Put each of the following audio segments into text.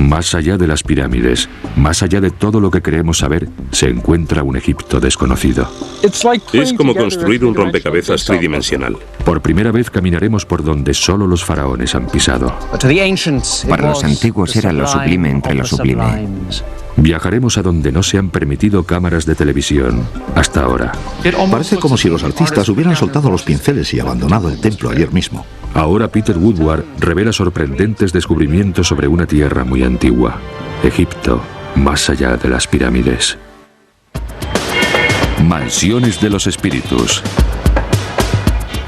Más allá de las pirámides, más allá de todo lo que creemos saber, se encuentra un Egipto desconocido. Es como construir un rompecabezas tridimensional. Por primera vez caminaremos por donde solo los faraones han pisado. Para los antiguos era lo sublime entre lo sublime. Viajaremos a donde no se han permitido cámaras de televisión hasta ahora. Parece como si los artistas hubieran soltado los pinceles y abandonado el templo ayer mismo. Ahora Peter Woodward revela sorprendentes descubrimientos sobre una tierra muy antigua. Egipto, más allá de las pirámides. Mansiones de los espíritus.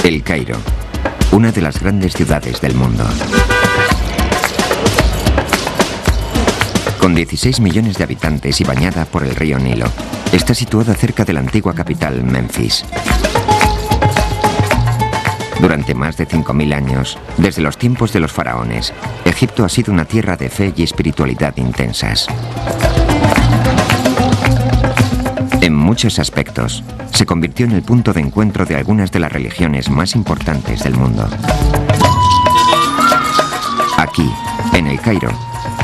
El Cairo, una de las grandes ciudades del mundo. Con 16 millones de habitantes y bañada por el río Nilo, está situada cerca de la antigua capital, Memphis. Durante más de 5.000 años, desde los tiempos de los faraones, Egipto ha sido una tierra de fe y espiritualidad intensas. En muchos aspectos, se convirtió en el punto de encuentro de algunas de las religiones más importantes del mundo. Aquí, en el Cairo,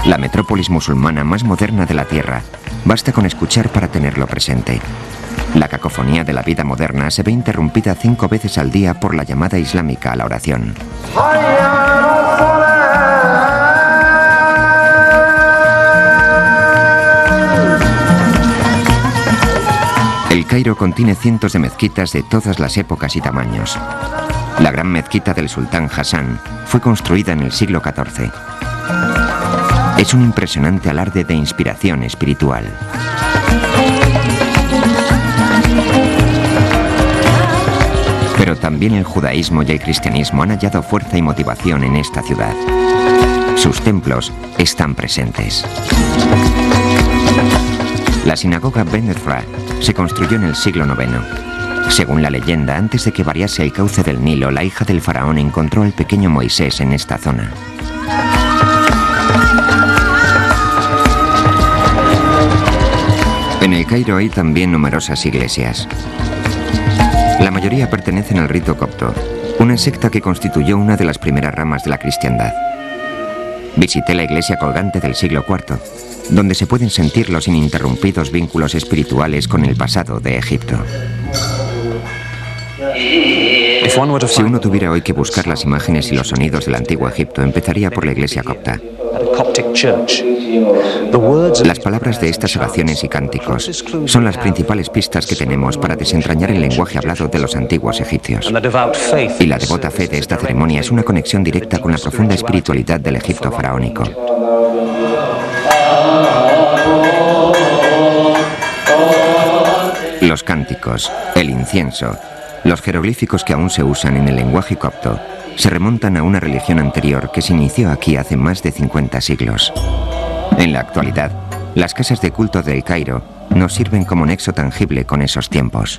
la metrópolis musulmana más moderna de la Tierra, basta con escuchar para tenerlo presente. La cacofonía de la vida moderna se ve interrumpida 5 veces al día por la llamada islámica a la oración. El Cairo contiene cientos de mezquitas de todas las épocas y tamaños. La gran mezquita del sultán Hassan fue construida en el siglo XIV. Es un impresionante alarde de inspiración espiritual. Pero también el judaísmo y el cristianismo han hallado fuerza y motivación en esta ciudad. Sus templos están presentes. La sinagoga Ben Ezra se construyó en el siglo IX. Según la leyenda, antes de que variase el cauce del Nilo, la hija del faraón encontró al pequeño Moisés en esta zona. En el Cairo hay también numerosas iglesias. La mayoría pertenecen al rito copto, una secta que constituyó una de las primeras ramas de la cristiandad. Visité la iglesia colgante del siglo IV, donde se pueden sentir los ininterrumpidos vínculos espirituales con el pasado de Egipto. Si uno tuviera hoy que buscar las imágenes y los sonidos del antiguo Egipto, empezaría por la iglesia copta. Las palabras de estas oraciones y cánticos son las principales pistas que tenemos para desentrañar el lenguaje hablado de los antiguos egipcios. Y la devota fe de esta ceremonia es una conexión directa con la profunda espiritualidad del Egipto faraónico. Los cánticos, el incienso, los jeroglíficos que aún se usan en el lenguaje copto se remontan a una religión anterior que se inició aquí hace más de 50 siglos. En la actualidad, las casas de culto del Cairo nos sirven como nexo tangible con esos tiempos.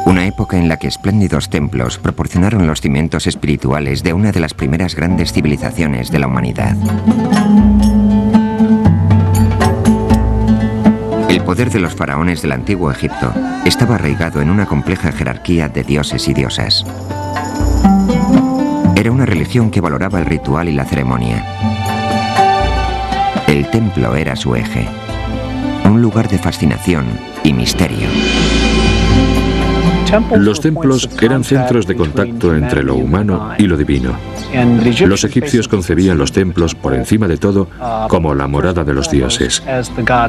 Una época en la que espléndidos templos proporcionaron los cimientos espirituales de una de las primeras grandes civilizaciones de la humanidad. El poder de los faraones del antiguo Egipto estaba arraigado en una compleja jerarquía de dioses y diosas. Era una religión que valoraba el ritual y la ceremonia. El templo era su eje, un lugar de fascinación y misterio. Los templos eran centros de contacto entre lo humano y lo divino. Los egipcios concebían los templos, por encima de todo, como la morada de los dioses.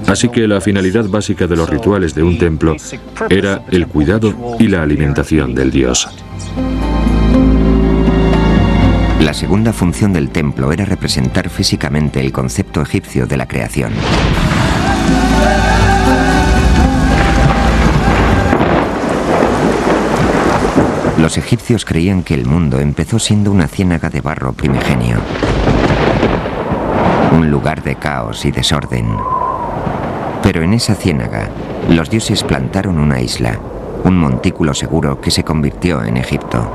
Así que la finalidad básica de los rituales de un templo era el cuidado y la alimentación del dios. La segunda función del templo era representar físicamente el concepto egipcio de la creación. Los egipcios creían que el mundo empezó siendo una ciénaga de barro primigenio, un lugar de caos y desorden. Pero en esa ciénaga, los dioses plantaron una isla, un montículo seguro que se convirtió en Egipto.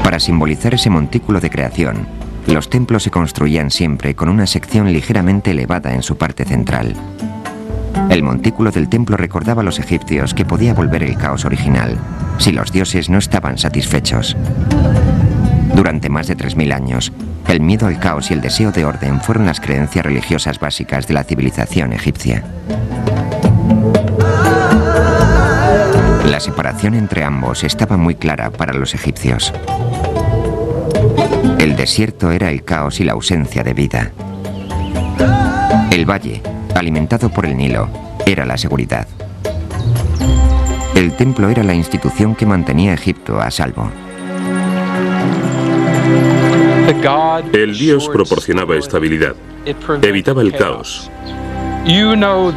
Para simbolizar ese montículo de creación, los templos se construían siempre con una sección ligeramente elevada en su parte central. El montículo del templo recordaba a los egipcios que podía volver el caos original si los dioses no estaban satisfechos. Durante más de 3000 años, el miedo al caos y el deseo de orden fueron las creencias religiosas básicas de la civilización egipcia. La separación entre ambos estaba muy clara para los egipcios. El desierto era el caos y la ausencia de vida. El valle, alimentado por el Nilo, era la seguridad. El templo era la institución que mantenía a Egipto a salvo. El dios proporcionaba estabilidad, evitaba el caos.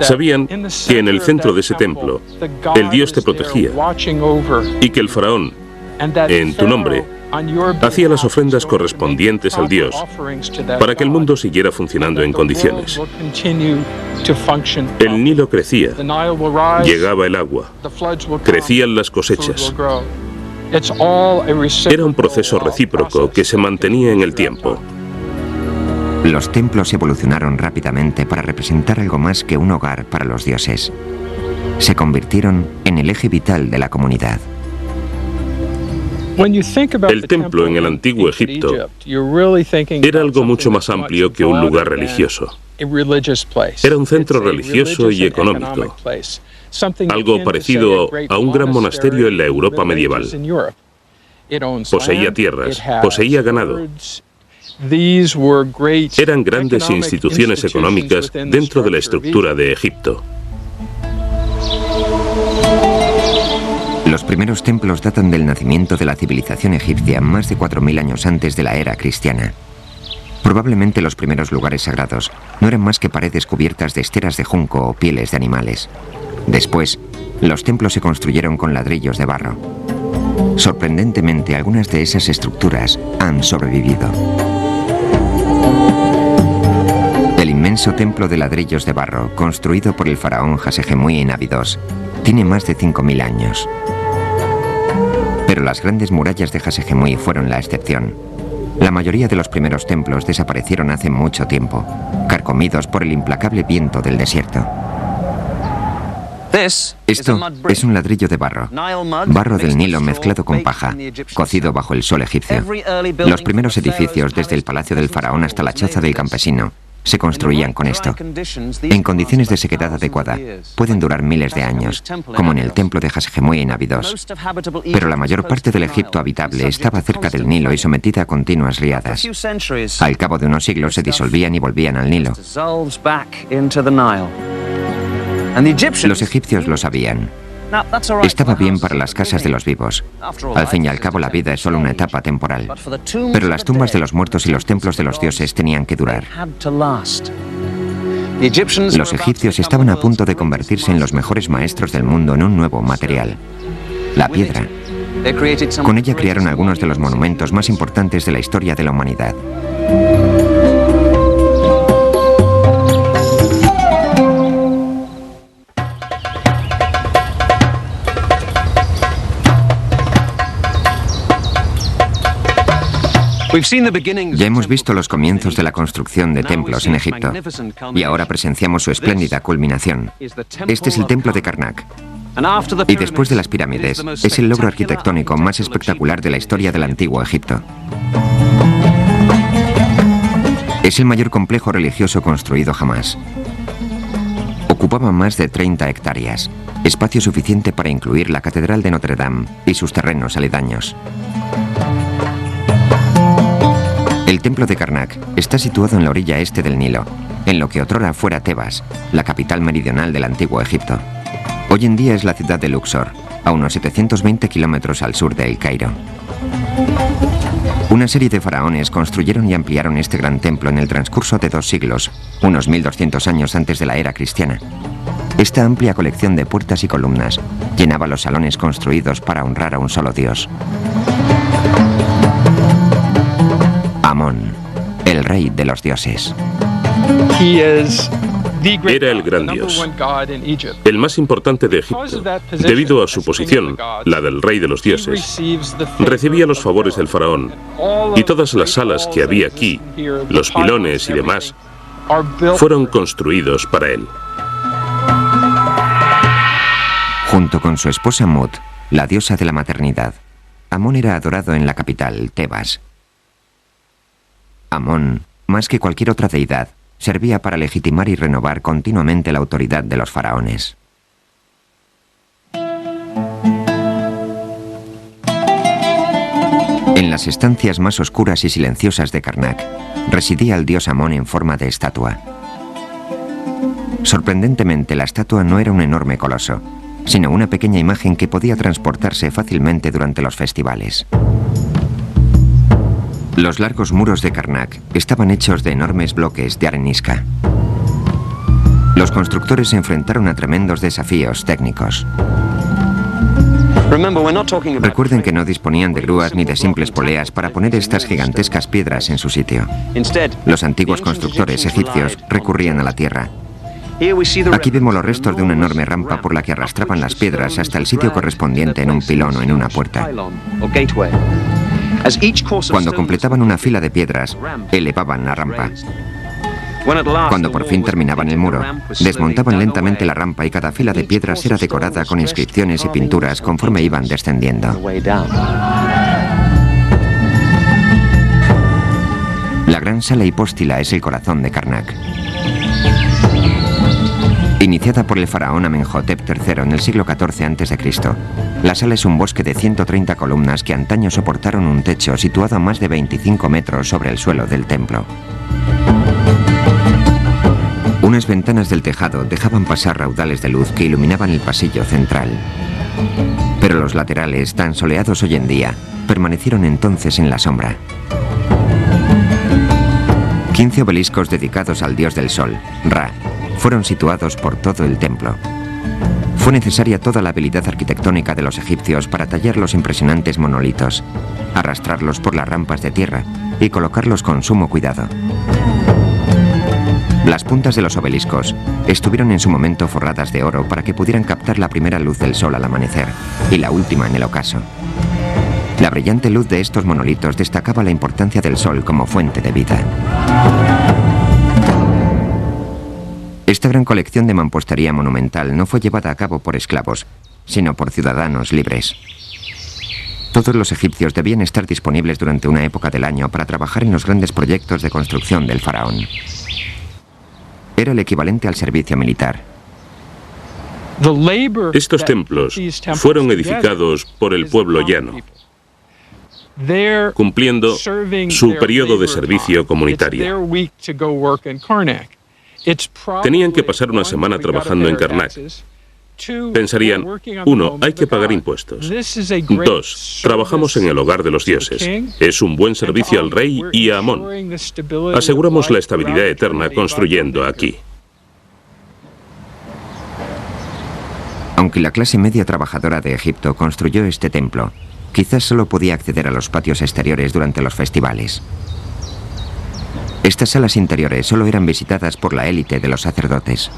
Sabían que en el centro de ese templo, el dios te protegía y que el faraón, en tu nombre, hacía las ofrendas correspondientes al dios para que el mundo siguiera funcionando en condiciones. El Nilo crecía, llegaba el agua, crecían las cosechas. Era un proceso recíproco que se mantenía en el tiempo. Los templos evolucionaron rápidamente para representar algo más que un hogar para los dioses. Se convirtieron en el eje vital de la comunidad. El templo en el antiguo Egipto era algo mucho más amplio que un lugar religioso. Era un centro religioso y económico, algo parecido a un gran monasterio en la Europa medieval. Poseía tierras, poseía ganado. Eran grandes instituciones económicas dentro de la estructura de Egipto. Los primeros templos datan del nacimiento de la civilización egipcia más de 4000 años antes de la era cristiana. Probablemente los primeros lugares sagrados no eran más que paredes cubiertas de esteras de junco o pieles de animales. Después, los templos se construyeron con ladrillos de barro. Sorprendentemente, algunas de esas estructuras han sobrevivido. El inmenso templo de ladrillos de barro, construido por el faraón Hasehemui en Abidos, tiene más de 5000 años. Pero las grandes murallas de Hasehemui fueron la excepción. La mayoría de los primeros templos desaparecieron hace mucho tiempo, carcomidos por el implacable viento del desierto. Esto es un ladrillo de barro, barro del Nilo mezclado con paja, cocido bajo el sol egipcio. Los primeros edificios, desde el palacio del faraón hasta la choza del campesino, se construían con esto. En condiciones de sequedad adecuada, pueden durar miles de años, como en el templo de Hasehemui en Abidos. Pero la mayor parte del Egipto habitable estaba cerca del Nilo y sometida a continuas riadas. Al cabo de unos siglos se disolvían y volvían al Nilo. Los egipcios lo sabían. Estaba bien para las casas de los vivos. Al fin y al cabo, la vida es solo una etapa temporal. Pero las tumbas de los muertos y los templos de los dioses tenían que durar. Los egipcios estaban a punto de convertirse en los mejores maestros del mundo en un nuevo material: la piedra. Con ella crearon algunos de los monumentos más importantes de la historia de la humanidad. Ya hemos visto los comienzos de la construcción de templos en Egipto, y ahora presenciamos su espléndida culminación. Este es el templo de Karnak. Y después de las pirámides, es el logro arquitectónico más espectacular de la historia del antiguo Egipto. Es el mayor complejo religioso construido jamás. Ocupaba más de 30 hectáreas, espacio suficiente para incluir la Catedral de Notre Dame y sus terrenos aledaños. El templo de Karnak está situado en la orilla este del Nilo, en lo que otrora fuera Tebas, la capital meridional del antiguo Egipto. Hoy en día es la ciudad de Luxor, a unos 720 kilómetros al sur de El Cairo. Una serie de faraones construyeron y ampliaron este gran templo en el transcurso de 2 siglos, unos 1200 años antes de la era cristiana. Esta amplia colección de puertas y columnas llenaba los salones construidos para honrar a un solo dios: Amón, el rey de los dioses. Era el gran dios, el más importante de Egipto. Debido a su posición, la del rey de los dioses, recibía los favores del faraón, y todas las salas que había aquí, los pilones y demás, fueron construidos para él. Junto con su esposa Mut, la diosa de la maternidad, Amón era adorado en la capital, Tebas. Amón, más que cualquier otra deidad, servía para legitimar y renovar continuamente la autoridad de los faraones. En las estancias más oscuras y silenciosas de Karnak, residía el dios Amón en forma de estatua. Sorprendentemente, la estatua no era un enorme coloso, sino una pequeña imagen que podía transportarse fácilmente durante los festivales. Los largos muros de Karnak estaban hechos de enormes bloques de arenisca. Los constructores se enfrentaron a tremendos desafíos técnicos. Recuerden que no disponían de grúas ni de simples poleas para poner estas gigantescas piedras en su sitio. Los antiguos constructores egipcios recurrían a la tierra. Aquí vemos los restos de una enorme rampa por la que arrastraban las piedras hasta el sitio correspondiente en un pilón o en una puerta. Cuando completaban una fila de piedras, elevaban la rampa. Cuando por fin terminaban el muro, desmontaban lentamente la rampa y cada fila de piedras era decorada con inscripciones y pinturas conforme iban descendiendo. La gran sala hipóstila es el corazón de Karnak. Iniciada por el faraón Amenhotep III en el siglo XIV a.C., la sala es un bosque de 130 columnas que antaño soportaron un techo situado a más de 25 metros sobre el suelo del templo. Unas ventanas del tejado dejaban pasar raudales de luz que iluminaban el pasillo central. Pero los laterales, tan soleados hoy en día, permanecieron entonces en la sombra. 15 obeliscos dedicados al dios del sol, Ra, fueron situados por todo el templo. Fue necesaria toda la habilidad arquitectónica de los egipcios para tallar los impresionantes monolitos, arrastrarlos por las rampas de tierra y colocarlos con sumo cuidado. Las puntas de los obeliscos estuvieron en su momento forradas de oro para que pudieran captar la primera luz del sol al amanecer y la última en el ocaso. La brillante luz de estos monolitos destacaba la importancia del sol como fuente de vida. Esta gran colección de mampostería monumental no fue llevada a cabo por esclavos, sino por ciudadanos libres. Todos los egipcios debían estar disponibles durante una época del año para trabajar en los grandes proyectos de construcción del faraón. Era el equivalente al servicio militar. Estos templos fueron edificados por el pueblo llano, cumpliendo su periodo de servicio comunitario. Tenían que pasar una semana trabajando en Karnak. Pensarían, 1, hay que pagar impuestos. 2, trabajamos en el hogar de los dioses. Es un buen servicio al rey y a Amón. Aseguramos la estabilidad eterna construyendo aquí. Aunque la clase media trabajadora de Egipto construyó este templo, quizás solo podía acceder a los patios exteriores durante los festivales. Estas salas interiores solo eran visitadas por la élite de los sacerdotes,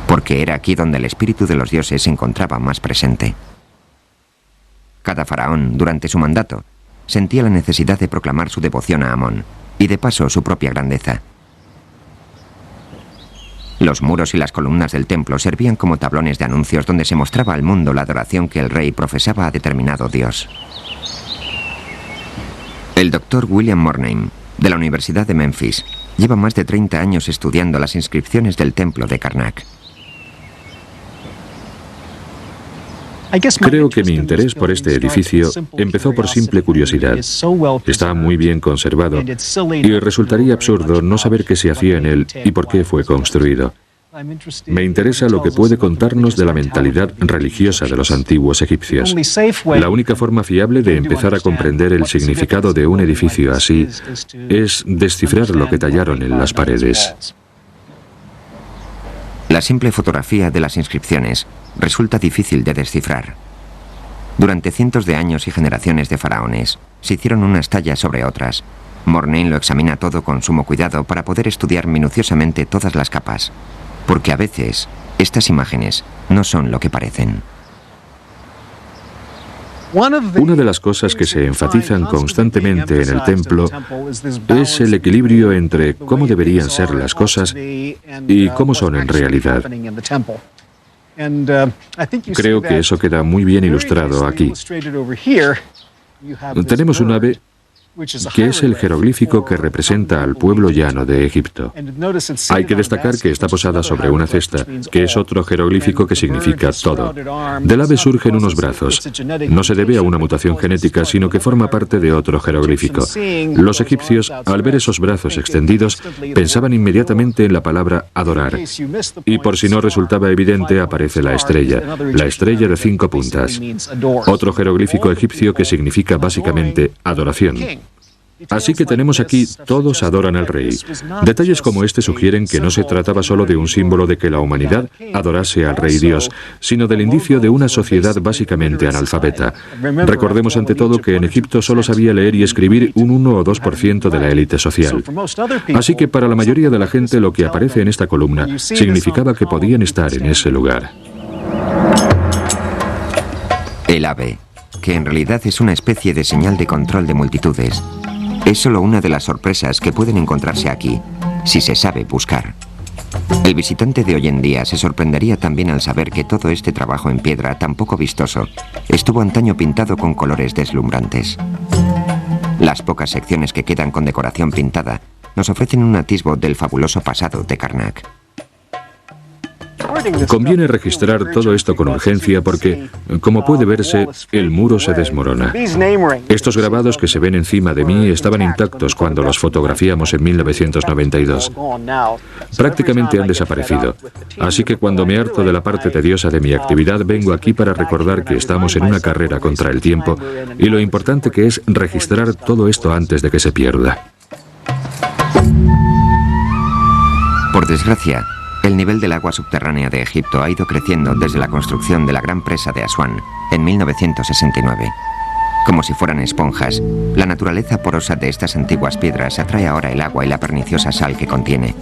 porque era aquí donde el espíritu de los dioses se encontraba más presente. Cada faraón, durante su mandato, sentía la necesidad de proclamar su devoción a Amón, y de paso su propia grandeza. Los muros y las columnas del templo servían como tablones de anuncios donde se mostraba al mundo la adoración que el rey profesaba a determinado dios. El doctor William Morneim, de la Universidad de Memphis, lleva más de 30 años estudiando las inscripciones del templo de Karnak. Creo que mi interés por este edificio empezó por simple curiosidad. Está muy bien conservado y resultaría absurdo no saber qué se hacía en él y por qué fue construido. Me interesa lo que puede contarnos de la mentalidad religiosa de los antiguos egipcios. La única forma fiable de empezar a comprender el significado de un edificio así es descifrar lo que tallaron en las paredes. La simple fotografía de las inscripciones resulta difícil de descifrar. Durante cientos de años y generaciones de faraones, se hicieron unas tallas sobre otras. Morneim lo examina todo con sumo cuidado para poder estudiar minuciosamente todas las capas, porque a veces estas imágenes no son lo que parecen. Una de las cosas que se enfatizan constantemente en el templo es el equilibrio entre cómo deberían ser las cosas y cómo son en realidad. Creo que eso queda muy bien ilustrado aquí. Tenemos un ave que es el jeroglífico que representa al pueblo llano de Egipto. Hay que destacar que está posada sobre una cesta, que es otro jeroglífico que significa todo. Del ave surgen unos brazos. No se debe a una mutación genética, sino que forma parte de otro jeroglífico. Los egipcios, al ver esos brazos extendidos, pensaban inmediatamente en la palabra adorar. Y por si no resultaba evidente, aparece la estrella de 5 puntas. Otro jeroglífico egipcio que significa básicamente adoración. Así que tenemos aquí, todos adoran al rey. Detalles como este sugieren que no se trataba solo de un símbolo de que la humanidad adorase al rey Dios, sino del indicio de una sociedad básicamente analfabeta. Recordemos ante todo que en Egipto solo sabía leer y escribir un 1 o 2% de la élite social. Así que para la mayoría de la gente lo que aparece en esta columna significaba que podían estar en ese lugar. El ave, que en realidad es una especie de señal de control de multitudes, es solo una de las sorpresas que pueden encontrarse aquí, si se sabe buscar. El visitante de hoy en día se sorprendería también al saber que todo este trabajo en piedra tan poco vistoso estuvo antaño pintado con colores deslumbrantes. Las pocas secciones que quedan con decoración pintada nos ofrecen un atisbo del fabuloso pasado de Karnak. Conviene registrar todo esto con urgencia porque, como puede verse, el muro se desmorona. Estos grabados que se ven encima de mí estaban intactos cuando los fotografiamos en 1992. Prácticamente han desaparecido. Así que cuando me harto de la parte tediosa de mi actividad, vengo aquí para recordar que estamos en una carrera contra el tiempo y lo importante que es registrar todo esto antes de que se pierda. Por desgracia, el nivel del agua subterránea de Egipto ha ido creciendo desde la construcción de la gran presa de Asuán en 1969. Como si fueran esponjas, la naturaleza porosa de estas antiguas piedras atrae ahora el agua y la perniciosa sal que contiene.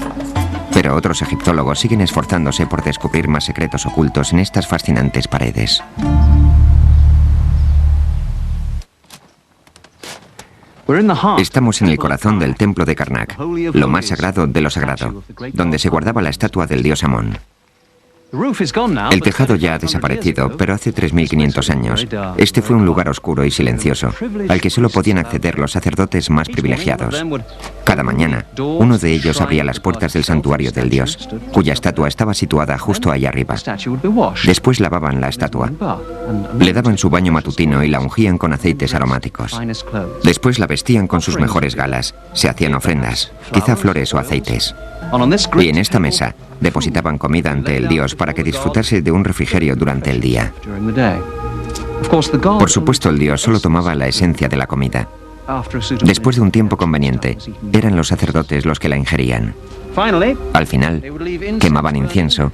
Pero otros egiptólogos siguen esforzándose por descubrir más secretos ocultos en estas fascinantes paredes. Estamos en el corazón del templo de Karnak, lo más sagrado de lo sagrado, donde se guardaba la estatua del dios Amón. El tejado ya ha desaparecido, pero hace 3.500 años, este fue un lugar oscuro y silencioso, al que solo podían acceder los sacerdotes más privilegiados. Cada mañana, uno de ellos abría las puertas del santuario del dios, cuya estatua estaba situada justo ahí arriba. Después lavaban la estatua, le daban su baño matutino y la ungían con aceites aromáticos. Después la vestían con sus mejores galas, se hacían ofrendas, quizá flores o aceites. Y en esta mesa depositaban comida ante el dios para que disfrutase de un refrigerio durante el día. Por supuesto, el dios solo tomaba la esencia de la comida. Después de un tiempo conveniente, eran los sacerdotes los que la ingerían. Al final, quemaban incienso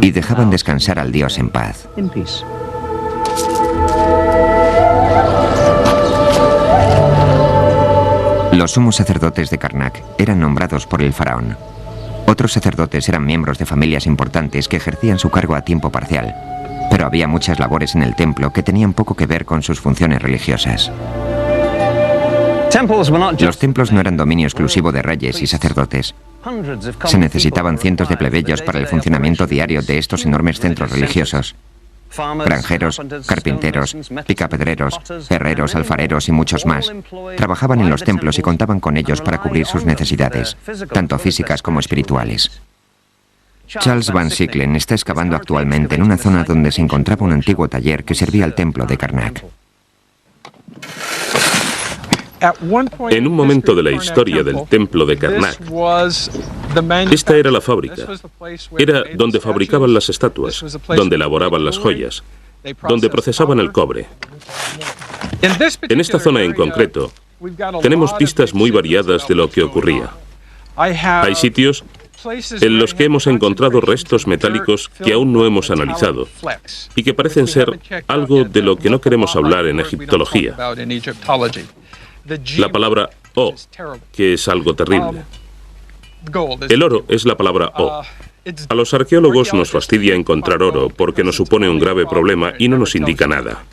y dejaban descansar al dios en paz. Los sumos sacerdotes de Karnak eran nombrados por el faraón. Otros sacerdotes eran miembros de familias importantes que ejercían su cargo a tiempo parcial, pero había muchas labores en el templo que tenían poco que ver con sus funciones religiosas. Los templos no eran dominio exclusivo de reyes y sacerdotes. Se necesitaban cientos de plebeyos para el funcionamiento diario de estos enormes centros religiosos. Granjeros, carpinteros, picapedreros, herreros, alfareros y muchos más trabajaban en los templos y contaban con ellos para cubrir sus necesidades, tanto físicas como espirituales. Charles Van Sicklen está excavando actualmente en una zona donde se encontraba un antiguo taller que servía al templo de Karnak. En un momento de la historia del templo de Karnak, esta era la fábrica. Era donde fabricaban las estatuas, donde elaboraban las joyas, donde procesaban el cobre. En esta zona en concreto, tenemos pistas muy variadas de lo que ocurría. Hay sitios en los que hemos encontrado restos metálicos que aún no hemos analizado y que parecen ser algo de lo que no queremos hablar en egiptología. La palabra O, que es algo terrible. El oro es la palabra O. A los arqueólogos nos fastidia encontrar oro porque nos supone un grave problema y no nos indica nada.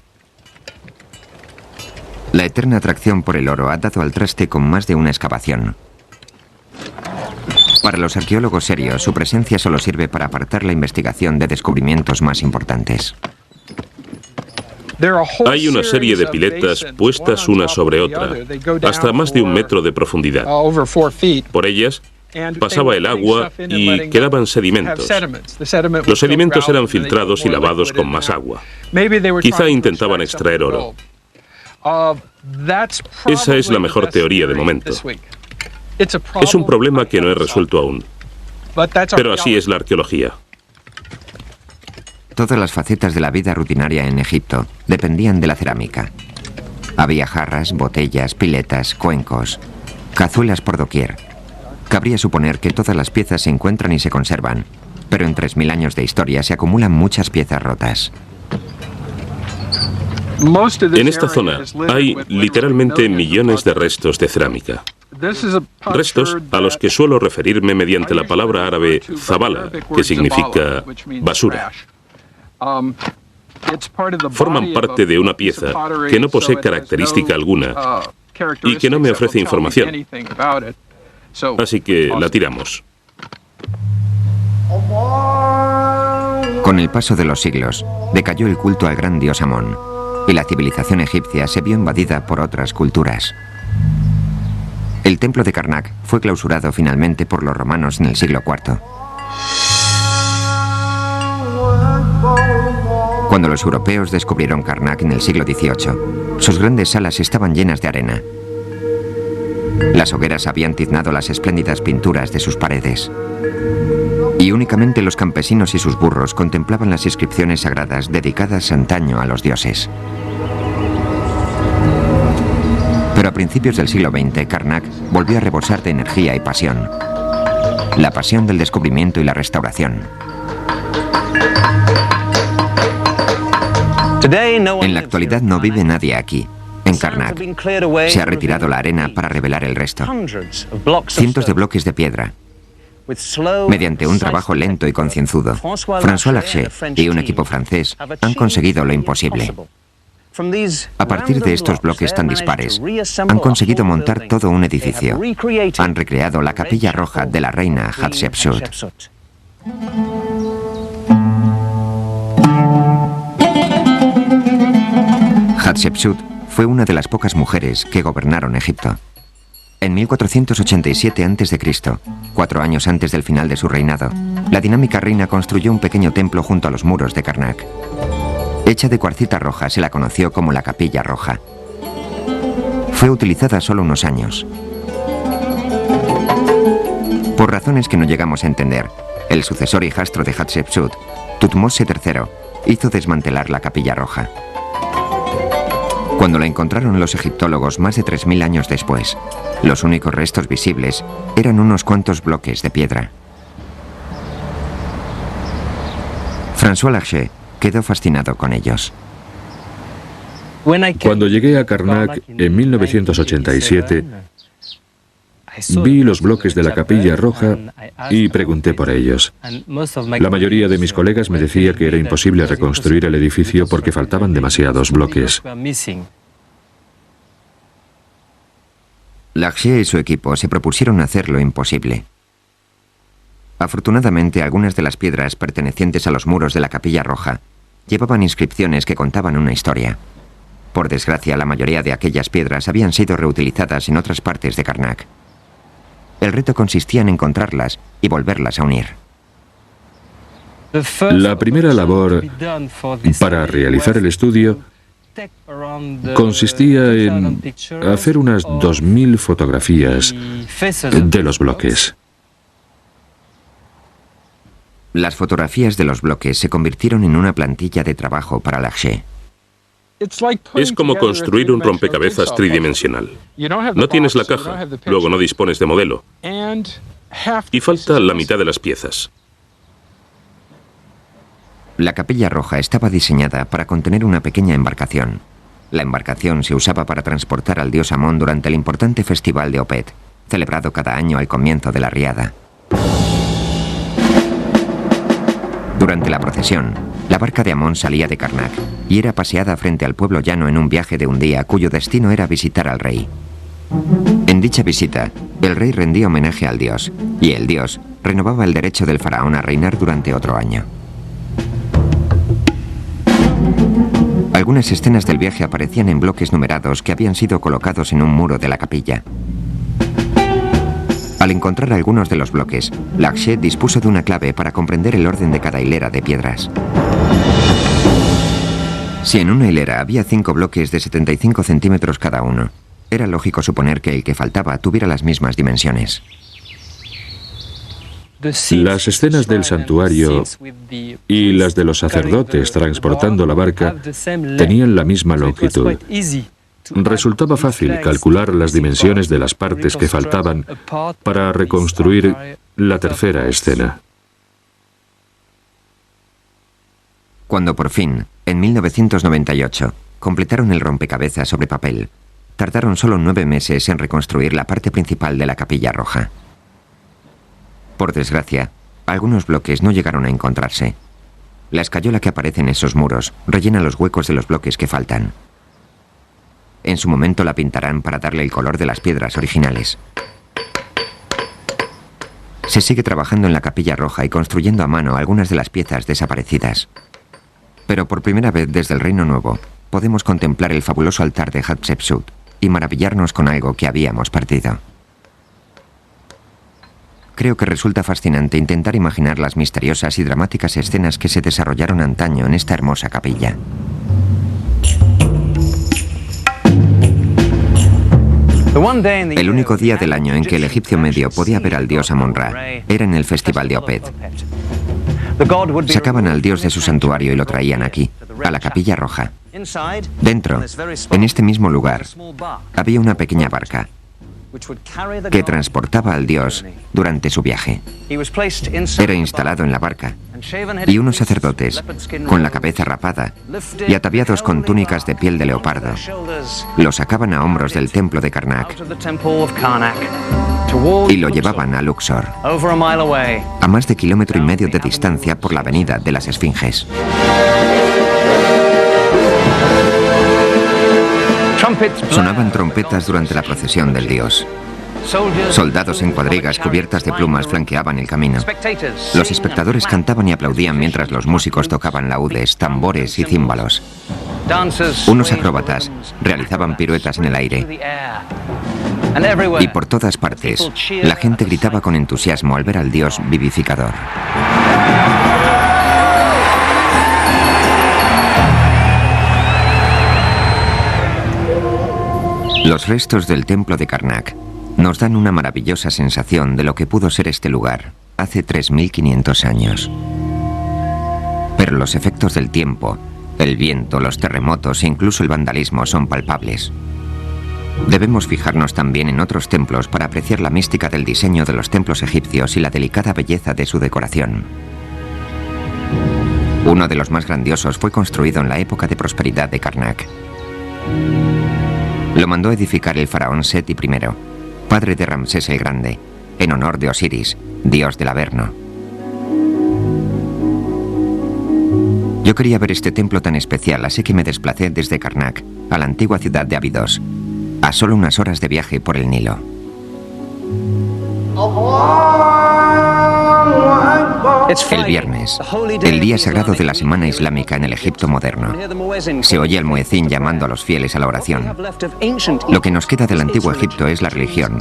La eterna atracción por el oro ha dado al traste con más de una excavación. Para los arqueólogos serios, su presencia solo sirve para apartar la investigación de descubrimientos más importantes. Hay una serie de piletas puestas una sobre otra, hasta más de 1 metro de profundidad. Por ellas pasaba el agua y quedaban sedimentos. Los sedimentos eran filtrados y lavados con más agua. Quizá intentaban extraer oro. Esa es la mejor teoría de momento. Es un problema que no he resuelto aún. Pero así es la arqueología. Todas las facetas de la vida rutinaria en Egipto dependían de la cerámica. Había jarras, botellas, piletas, cuencos, cazuelas por doquier. Cabría suponer que todas las piezas se encuentran y se conservan, pero en 3000 años de historia se acumulan muchas piezas rotas. En esta zona hay literalmente millones de restos de cerámica. Restos a los que suelo referirme mediante la palabra árabe zabala, que significa basura. Forman parte de una pieza que no posee característica alguna y que no me ofrece información. Así que la tiramos. Con el paso de los siglos, decayó el culto al gran dios Amón, y la civilización egipcia se vio invadida por otras culturas. El templo de Karnak fue clausurado finalmente por los romanos en el siglo IV. Cuando los europeos descubrieron Karnak en el siglo XVIII, sus grandes salas estaban llenas de arena. Las hogueras habían tiznado las espléndidas pinturas de sus paredes. Y únicamente los campesinos y sus burros contemplaban las inscripciones sagradas dedicadas antaño a los dioses. Pero a principios del siglo XX, Karnak volvió a rebosar de energía y pasión. La pasión del descubrimiento y la restauración. En la actualidad no vive nadie aquí, en Karnak. Se ha retirado la arena para revelar el resto. Cientos de bloques de piedra. Mediante un trabajo lento y concienzudo, François Larcher y un equipo francés han conseguido lo imposible. A partir de estos bloques tan dispares, han conseguido montar todo un edificio. Han recreado la capilla roja de la reina Hatshepsut. Hatshepsut fue una de las pocas mujeres que gobernaron Egipto. En 1487 a.C., 4 años antes del final de su reinado, la dinámica reina construyó un pequeño templo junto a los muros de Karnak. Hecha de cuarcita roja, se la conoció como la Capilla Roja. Fue utilizada solo unos años. Por razones que no llegamos a entender, el sucesor y hijastro de Hatshepsut, Tutmose III, hizo desmantelar la Capilla Roja. Cuando la encontraron los egiptólogos más de 3000 años después, los únicos restos visibles eran unos cuantos bloques de piedra. François Larcher quedó fascinado con ellos. Cuando llegué a Karnak en 1987, vi los bloques de la Capilla Roja y pregunté por ellos. La mayoría de mis colegas me decía que era imposible reconstruir el edificio porque faltaban demasiados bloques. Larcher y su equipo se propusieron hacer lo imposible. Afortunadamente, algunas de las piedras pertenecientes a los muros de la Capilla Roja llevaban inscripciones que contaban una historia. Por desgracia, la mayoría de aquellas piedras habían sido reutilizadas en otras partes de Karnak. El reto consistía en encontrarlas y volverlas a unir. La primera labor para realizar el estudio consistía en hacer unas 2000 fotografías de los bloques. Las fotografías de los bloques se convirtieron en una plantilla de trabajo para Larcher. Es como construir un rompecabezas tridimensional. No tienes la caja, luego no dispones de modelo. Y falta la mitad de las piezas. La Capilla Roja estaba diseñada para contener una pequeña embarcación. La embarcación se usaba para transportar al dios Amón durante el importante festival de Opet, celebrado cada año al comienzo de la riada. Durante la procesión, la barca de Amón salía de Karnak y era paseada frente al pueblo llano en un viaje de un día cuyo destino era visitar al rey. En dicha visita, el rey rendía homenaje al dios y el dios renovaba el derecho del faraón a reinar durante otro año. Algunas escenas del viaje aparecían en bloques numerados que habían sido colocados en un muro de la capilla. Al encontrar algunos de los bloques, Lachette dispuso de una clave para comprender el orden de cada hilera de piedras. Si en una hilera había 5 bloques de 75 centímetros cada uno, era lógico suponer que el que faltaba tuviera las mismas dimensiones. Las escenas del santuario y las de los sacerdotes transportando la barca tenían la misma longitud. Resultaba fácil calcular las dimensiones de las partes que faltaban para reconstruir la tercera escena. Cuando por fin, en 1998, completaron el rompecabezas sobre papel, tardaron solo 9 meses en reconstruir la parte principal de la Capilla Roja. Por desgracia, algunos bloques no llegaron a encontrarse. La escayola que aparece en esos muros rellena los huecos de los bloques que faltan. En su momento la pintarán para darle el color de las piedras originales. Se sigue trabajando en la Capilla Roja y construyendo a mano algunas de las piezas desaparecidas. Pero por primera vez desde el Reino Nuevo, podemos contemplar el fabuloso altar de Hatshepsut y maravillarnos con algo que habíamos perdido. Creo que resulta fascinante intentar imaginar las misteriosas y dramáticas escenas que se desarrollaron antaño en esta hermosa capilla. El único día del año en que el egipcio medio podía ver al dios Amon-Ra era en el festival de Opet. Sacaban al dios de su santuario y lo traían aquí, a la Capilla Roja. Dentro, en este mismo lugar, había una pequeña barca que transportaba al dios durante su viaje. Era instalado en la barca y unos sacerdotes, con la cabeza rapada y ataviados con túnicas de piel de leopardo, lo sacaban a hombros del templo de Karnak y lo llevaban a Luxor, a más de 1,5 kilómetros de distancia por la avenida de las Esfinges. Sonaban trompetas durante la procesión del dios. Soldados en cuadrigas cubiertas de plumas flanqueaban el camino. Los espectadores cantaban y aplaudían mientras los músicos tocaban laúdes, tambores y címbalos. Unos acróbatas realizaban piruetas en el aire. Y por todas partes, la gente gritaba con entusiasmo al ver al dios vivificador. Los restos del templo de Karnak nos dan una maravillosa sensación de lo que pudo ser este lugar hace 3.500 años. Pero los efectos del tiempo, el viento, los terremotos e incluso el vandalismo son palpables. Debemos fijarnos también en otros templos para apreciar la mística del diseño de los templos egipcios y la delicada belleza de su decoración. Uno de los más grandiosos fue construido en la época de prosperidad de Karnak. Lo mandó edificar el faraón Seti I, padre de Ramsés el Grande, en honor de Osiris, dios del Averno. Yo quería ver este templo tan especial, así que me desplacé desde Karnak a la antigua ciudad de Abidos, a solo unas horas de viaje por el Nilo. El viernes, el día sagrado de la semana islámica en el Egipto moderno. Se oye el muezín llamando a los fieles a la oración. Lo que nos queda del antiguo Egipto es la religión,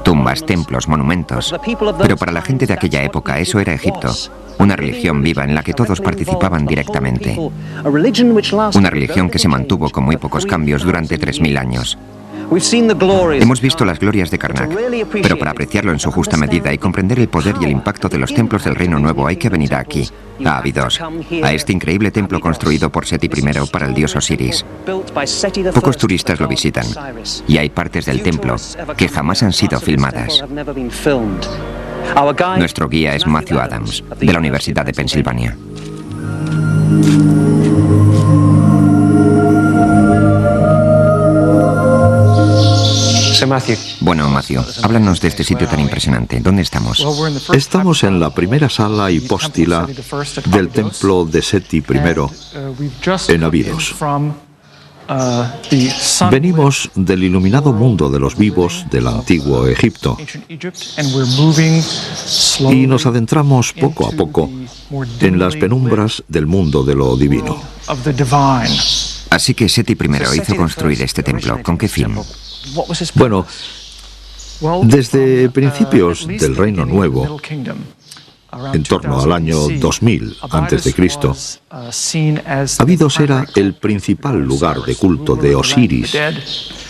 tumbas, templos, monumentos. Pero para la gente de aquella época eso era Egipto, una religión viva en la que todos participaban directamente. Una religión que se mantuvo con muy pocos cambios durante 3.000 años. Hemos visto las glorias de Karnak, pero para apreciarlo en su justa medida y comprender el poder y el impacto de los templos del Reino Nuevo hay que venir aquí, a Abidos, a este increíble templo construido por Seti I para el dios Osiris. Pocos turistas lo visitan, y hay partes del templo que jamás han sido filmadas. Nuestro guía es Matthew Adams, de la Universidad de Pensilvania. Bueno, Matthew, háblanos de este sitio tan impresionante. ¿Dónde estamos? Estamos en la primera sala hipóstila del templo de Seti I en Abidos. Venimos del iluminado mundo de los vivos del antiguo Egipto y nos adentramos poco a poco en las penumbras del mundo de lo divino. Así que Seti I hizo construir este templo. ¿Con qué fin? Bueno, desde principios del Reino Nuevo, en torno al año 2000 a.C., Abidos era el principal lugar de culto de Osiris,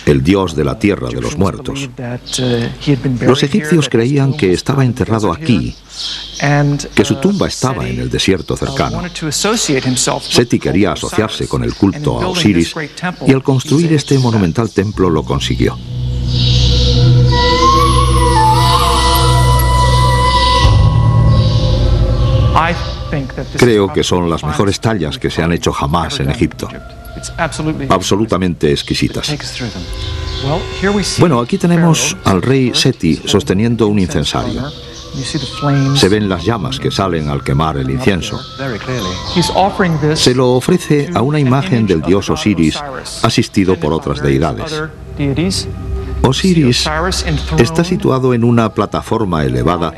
el dios de la tierra de los muertos. Los egipcios creían que estaba enterrado aquí, que su tumba estaba en el desierto cercano. Seti quería asociarse con el culto a Osiris y al construir este monumental templo lo consiguió. Creo que son las mejores tallas que se han hecho jamás en Egipto. Absolutamente exquisitas. Bueno, aquí tenemos al rey Seti sosteniendo un incensario. Se ven las llamas que salen al quemar el incienso. Se lo ofrece a una imagen del dios Osiris, asistido por otras deidades. Osiris está situado en una plataforma elevada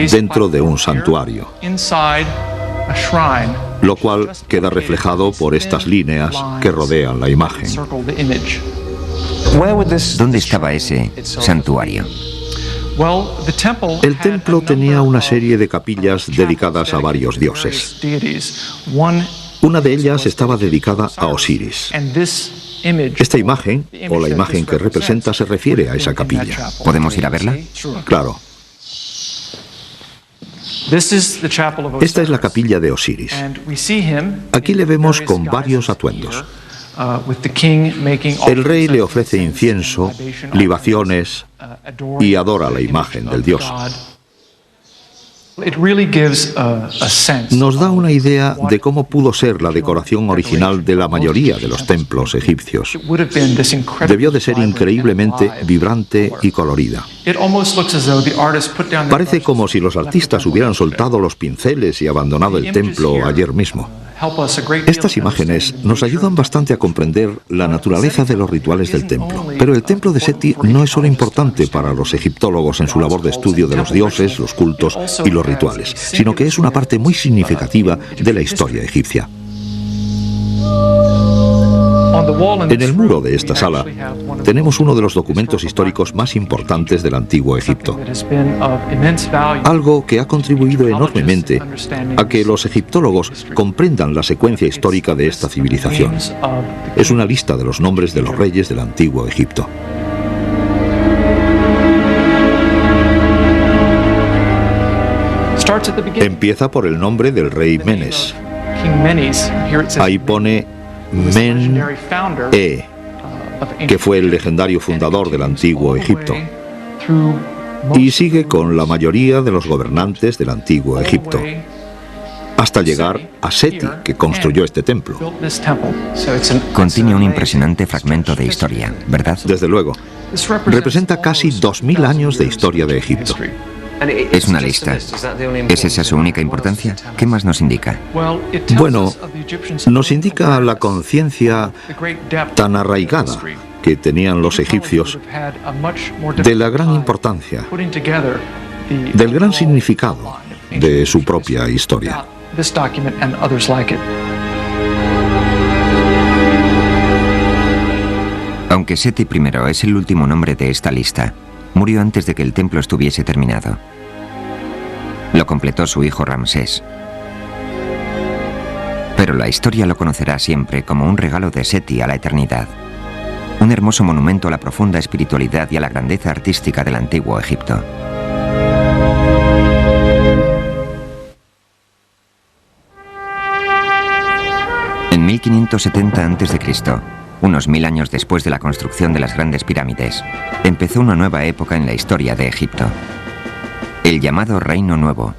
dentro de un santuario, lo cual queda reflejado por estas líneas que rodean la imagen. ¿Dónde estaba ese santuario? El templo tenía una serie de capillas dedicadas a varios dioses. Una de ellas estaba dedicada a Osiris. Esta imagen, o la imagen que representa, se refiere a esa capilla. ¿Podemos ir a verla? Claro. Esta es la capilla de Osiris. Aquí le vemos con varios atuendos. El rey le ofrece incienso, libaciones y adora la imagen del dios. Nos da una idea de cómo pudo ser la decoración original de la mayoría de los templos egipcios. Debió de ser increíblemente vibrante y colorida. Parece como si los artistas hubieran soltado los pinceles y abandonado el templo ayer mismo. Estas imágenes nos ayudan bastante a comprender la naturaleza de los rituales del templo. Pero el templo de Seti no es solo importante para los egiptólogos en su labor de estudio de los dioses, los cultos y los rituales, sino que es una parte muy significativa de la historia egipcia. En el muro de esta sala tenemos uno de los documentos históricos más importantes del antiguo Egipto. Algo que ha contribuido enormemente a que los egiptólogos comprendan la secuencia histórica de esta civilización. Es una lista de los nombres de los reyes del antiguo Egipto. Empieza por el nombre del rey Menes. Ahí pone Men-E, que fue el legendario fundador del antiguo Egipto. Y sigue con la mayoría de los gobernantes del antiguo Egipto, hasta llegar a Seti, que construyó este templo. Contiene un impresionante fragmento de historia, ¿verdad? Desde luego. Representa casi 2000 años de historia de Egipto. Es una lista. ¿Es esa su única importancia? ¿Qué más nos indica? Bueno, nos indica la conciencia tan arraigada que tenían los egipcios de la gran importancia, del gran significado de su propia historia. Aunque Seti I es el último nombre de esta lista, murió antes de que el templo estuviese terminado. Lo completó su hijo Ramsés. Pero la historia lo conocerá siempre como un regalo de Seti a la eternidad. Un hermoso monumento a la profunda espiritualidad y a la grandeza artística del antiguo Egipto. En 1570 a.C., unos 1000 años después de la construcción de las grandes pirámides, empezó una nueva época en la historia de Egipto. El llamado Reino Nuevo.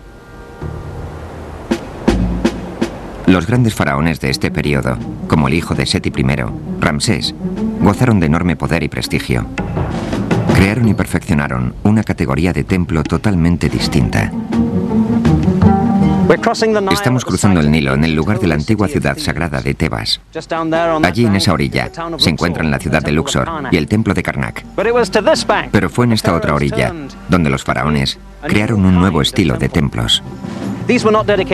Los grandes faraones de este periodo, como el hijo de Seti I, Ramsés, gozaron de enorme poder y prestigio. Crearon y perfeccionaron una categoría de templo totalmente distinta. Estamos cruzando el Nilo en el lugar de la antigua ciudad sagrada de Tebas. Allí en esa orilla se encuentran la ciudad de Luxor y el templo de Karnak. Pero fue en esta otra orilla donde los faraones crearon un nuevo estilo de templos.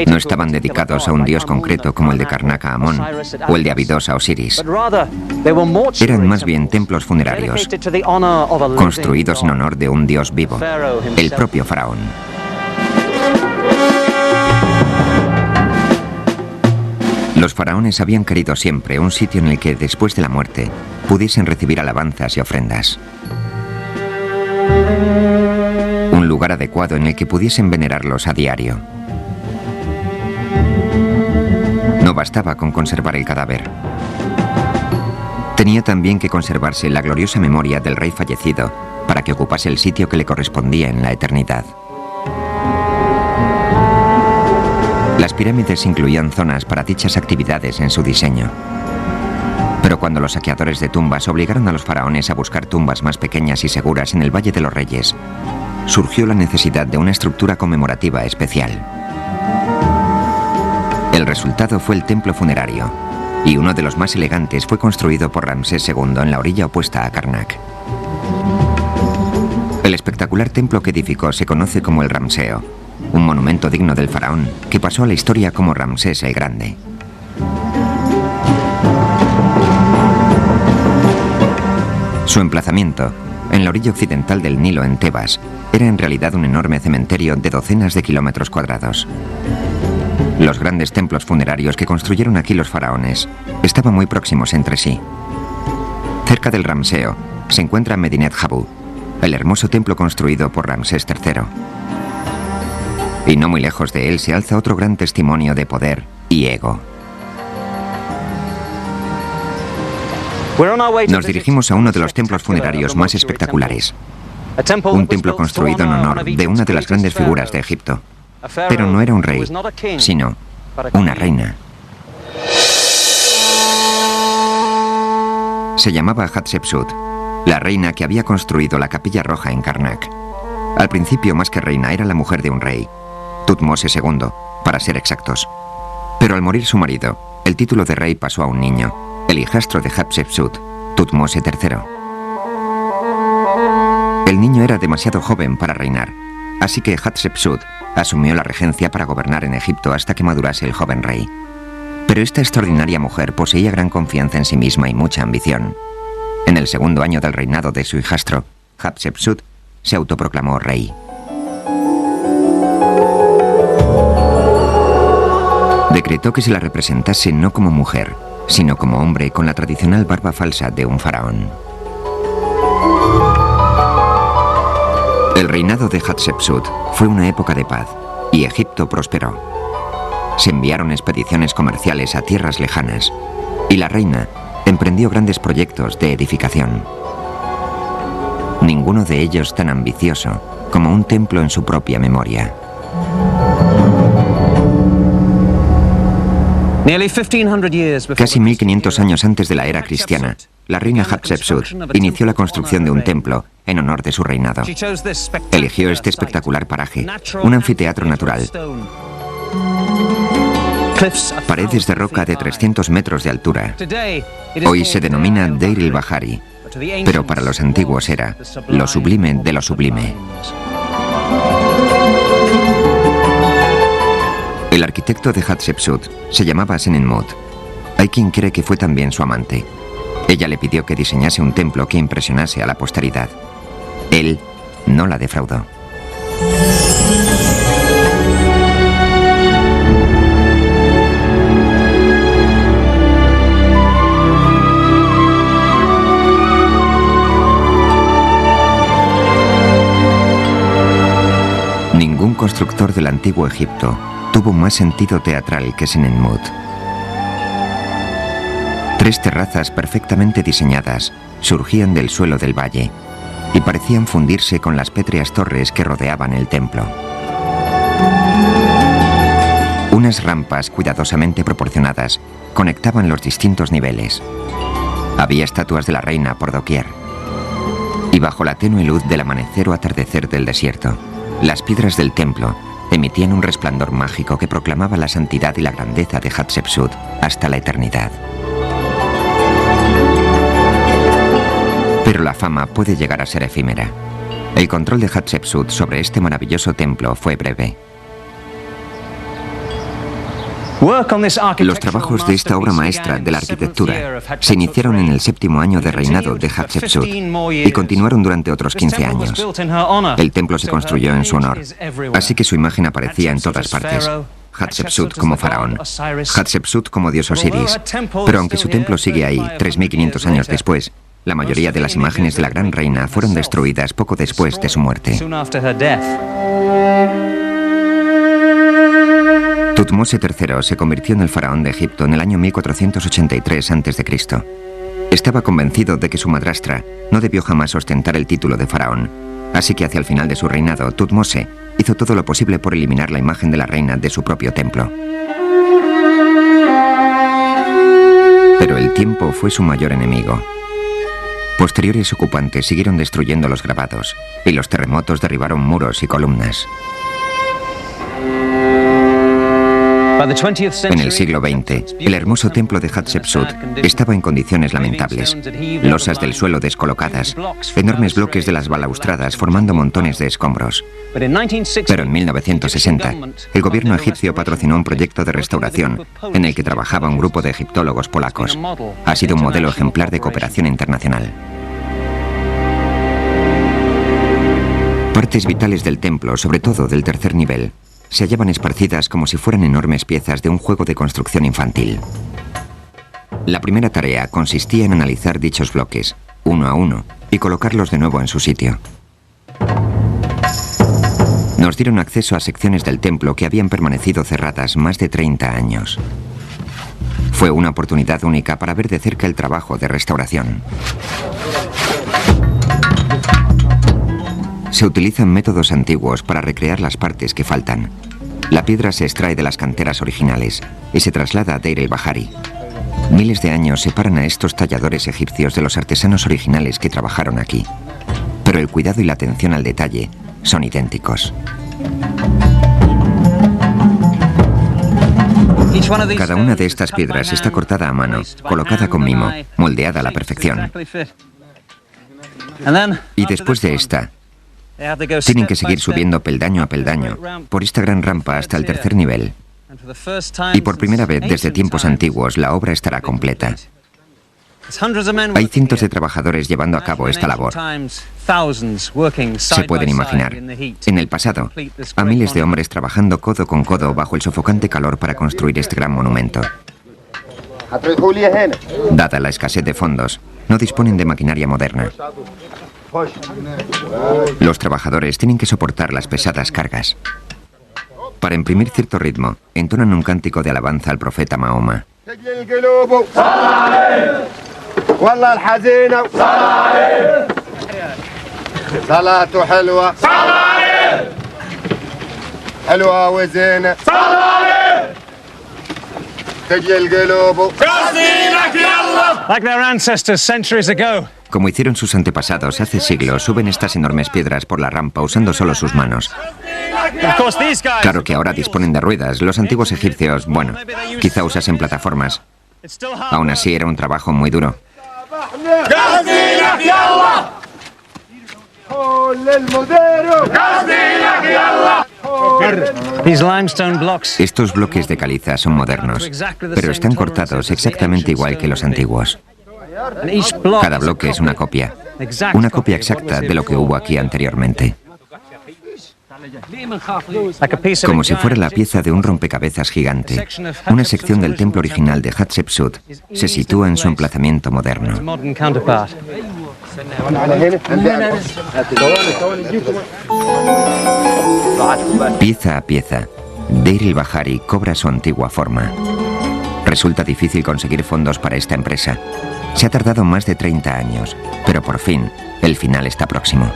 No estaban dedicados a un dios concreto como el de Karnak-Amón o el de Abidos a Osiris. Eran más bien templos funerarios, construidos en honor de un dios vivo, el propio faraón. Los faraones habían querido siempre un sitio en el que, después de la muerte, pudiesen recibir alabanzas y ofrendas. Un lugar adecuado en el que pudiesen venerarlos a diario. No bastaba con conservar el cadáver. Tenía también que conservarse la gloriosa memoria del rey fallecido para que ocupase el sitio que le correspondía en la eternidad. Las pirámides incluían zonas para dichas actividades en su diseño. Pero cuando los saqueadores de tumbas obligaron a los faraones a buscar tumbas más pequeñas y seguras en el Valle de los Reyes, surgió la necesidad de una estructura conmemorativa especial. El resultado fue el templo funerario, y uno de los más elegantes fue construido por Ramsés II en la orilla opuesta a Karnak. El espectacular templo que edificó se conoce como el Ramseo, un monumento digno del faraón que pasó a la historia como Ramsés el Grande. Su emplazamiento, en la orilla occidental del Nilo en Tebas, era en realidad un enorme cementerio de docenas de kilómetros cuadrados. Los grandes templos funerarios que construyeron aquí los faraones estaban muy próximos entre sí. Cerca del Ramseo se encuentra Medinet Habu, el hermoso templo construido por Ramsés III. Y no muy lejos de él se alza otro gran testimonio de poder y ego. Nos dirigimos a uno de los templos funerarios más espectaculares. Un templo construido en honor de una de las grandes figuras de Egipto. Pero no era un rey, sino una reina. Se llamaba Hatshepsut, la reina que había construido la Capilla Roja en Karnak. Al principio, más que reina, era la mujer de un rey, Tutmose II, para ser exactos. Pero al morir su marido, el título de rey pasó a un niño, el hijastro de Hatshepsut, Tutmose III. El niño era demasiado joven para reinar, así que Hatshepsut asumió la regencia para gobernar en Egipto hasta que madurase el joven rey. Pero esta extraordinaria mujer poseía gran confianza en sí misma y mucha ambición. En el segundo año del reinado de su hijastro, Hatshepsut se autoproclamó rey. Decretó que se la representase no como mujer, sino como hombre con la tradicional barba falsa de un faraón. El reinado de Hatshepsut fue una época de paz y Egipto prosperó. Se enviaron expediciones comerciales a tierras lejanas y la reina emprendió grandes proyectos de edificación. Ninguno de ellos tan ambicioso como un templo en su propia memoria. Casi 1500 años antes de la era cristiana, la reina Hatshepsut inició la construcción de un templo en honor de su reinado. Eligió este espectacular paraje, un anfiteatro natural. Paredes de roca de 300 metros de altura. Hoy se denomina Deir el-Bahari, pero para los antiguos era lo sublime de lo sublime. El arquitecto de Hatshepsut se llamaba Senenmut. Hay quien cree que fue también su amante. Ella le pidió que diseñase un templo que impresionase a la posteridad. Él no la defraudó. Ningún constructor del antiguo Egipto tuvo más sentido teatral que Senenmut. 3 terrazas perfectamente diseñadas surgían del suelo del valle y parecían fundirse con las pétreas torres que rodeaban el templo. Unas rampas cuidadosamente proporcionadas conectaban los distintos niveles. Había estatuas de la reina por doquier. Y bajo la tenue luz del amanecer o atardecer del desierto, las piedras del templo emitían un resplandor mágico que proclamaba la santidad y la grandeza de Hatshepsut hasta la eternidad. Pero la fama puede llegar a ser efímera. El control de Hatshepsut sobre este maravilloso templo fue breve. Los trabajos de esta obra maestra de la arquitectura se iniciaron en el 7º año de reinado de Hatshepsut y continuaron durante otros 15 años. El templo se construyó en su honor, así que su imagen aparecía en todas partes. Hatshepsut como faraón, Hatshepsut como dios Osiris. Pero aunque su templo sigue ahí, 3.500 años después, la mayoría de las imágenes de la gran reina fueron destruidas poco después de su muerte. Tutmose III se convirtió en el faraón de Egipto en el año 1483 a.C. Estaba convencido de que su madrastra no debió jamás ostentar el título de faraón, así que hacia el final de su reinado, Tutmose hizo todo lo posible por eliminar la imagen de la reina de su propio templo. Pero el tiempo fue su mayor enemigo. Posteriores ocupantes siguieron destruyendo los grabados, y los terremotos derribaron muros y columnas. En el siglo XX, el hermoso templo de Hatshepsut estaba en condiciones lamentables. Losas del suelo descolocadas, enormes bloques de las balaustradas formando montones de escombros. Pero en 1960, el gobierno egipcio patrocinó un proyecto de restauración en el que trabajaba un grupo de egiptólogos polacos. Ha sido un modelo ejemplar de cooperación internacional. Partes vitales del templo, sobre todo del tercer nivel, se hallaban esparcidas como si fueran enormes piezas de un juego de construcción infantil. La primera tarea consistía en analizar dichos bloques, uno a uno, y colocarlos de nuevo en su sitio. Nos dieron acceso a secciones del templo que habían permanecido cerradas más de 30 años. Fue una oportunidad única para ver de cerca el trabajo de restauración. Se utilizan métodos antiguos para recrear las partes que faltan. La piedra se extrae de las canteras originales y se traslada a Deir el-Bahari. Miles de años separan a estos talladores egipcios de los artesanos originales que trabajaron aquí. Pero el cuidado y la atención al detalle son idénticos. Cada una de estas piedras está cortada a mano, colocada con mimo, moldeada a la perfección. Y después de esta, tienen que seguir subiendo peldaño a peldaño por esta gran rampa hasta el tercer nivel. Y por primera vez desde tiempos antiguos la obra estará completa. Hay cientos de trabajadores llevando a cabo esta labor. Se pueden imaginar, en el pasado, a miles de hombres trabajando codo con codo bajo el sofocante calor para construir este gran monumento. Dada la escasez de fondos, no disponen de maquinaria moderna. Los trabajadores tienen que soportar las pesadas cargas. Para imprimir cierto ritmo, entonan un cántico de alabanza al profeta Mahoma. Como hicieron sus antepasados hace siglos, suben estas enormes piedras por la rampa usando solo sus manos. Claro que ahora disponen de ruedas. Los antiguos egipcios, bueno, quizá usasen plataformas. Aún así era un trabajo muy duro. Estos bloques de caliza son modernos, pero están cortados exactamente igual que los antiguos. Cada bloque es una copia exacta de lo que hubo aquí anteriormente. Como si fuera la pieza de un rompecabezas gigante, una sección del templo original de Hatshepsut se sitúa en su emplazamiento moderno. Pieza a pieza, Deir el-Bahari cobra su antigua forma. Resulta difícil conseguir fondos para esta empresa. Se ha tardado más de 30 años, pero por fin, el final está próximo.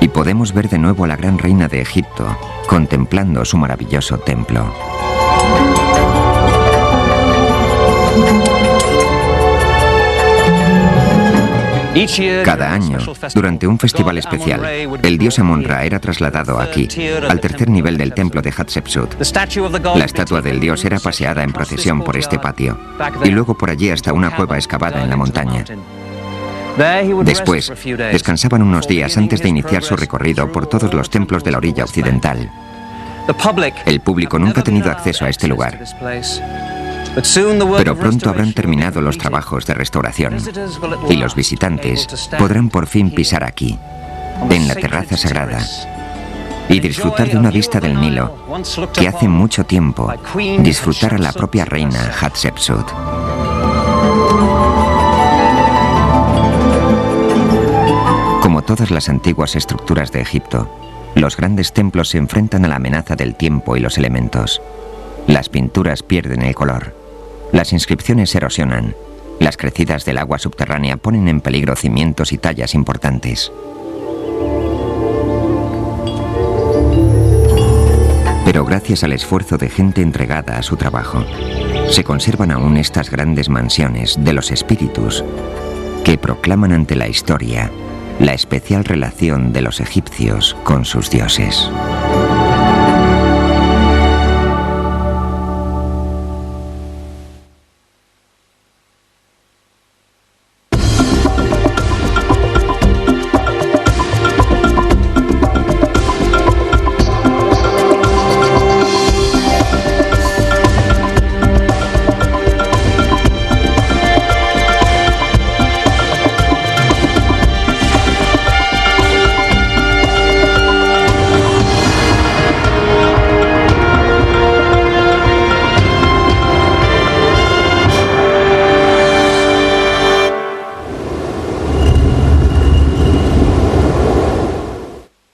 Y podemos ver de nuevo a la gran reina de Egipto, contemplando su maravilloso templo. Cada año, durante un festival especial, el dios Amon-Ra era trasladado aquí, al tercer nivel del templo de Hatshepsut. La estatua del dios era paseada en procesión por este patio, y luego por allí hasta una cueva excavada en la montaña. Después, descansaban unos días antes de iniciar su recorrido por todos los templos de la orilla occidental. El público nunca ha tenido acceso a este lugar, pero pronto habrán terminado los trabajos de restauración y los visitantes podrán por fin pisar aquí, en la terraza sagrada, y disfrutar de una vista del Nilo que hace mucho tiempo disfrutara la propia reina Hatshepsut. Como todas las antiguas estructuras de Egipto, los grandes templos se enfrentan a la amenaza del tiempo y los elementos. Las pinturas pierden el color, las inscripciones se erosionan, las crecidas del agua subterránea ponen en peligro cimientos y tallas importantes. Pero gracias al esfuerzo de gente entregada a su trabajo, se conservan aún estas grandes mansiones de los espíritus que proclaman ante la historia la especial relación de los egipcios con sus dioses.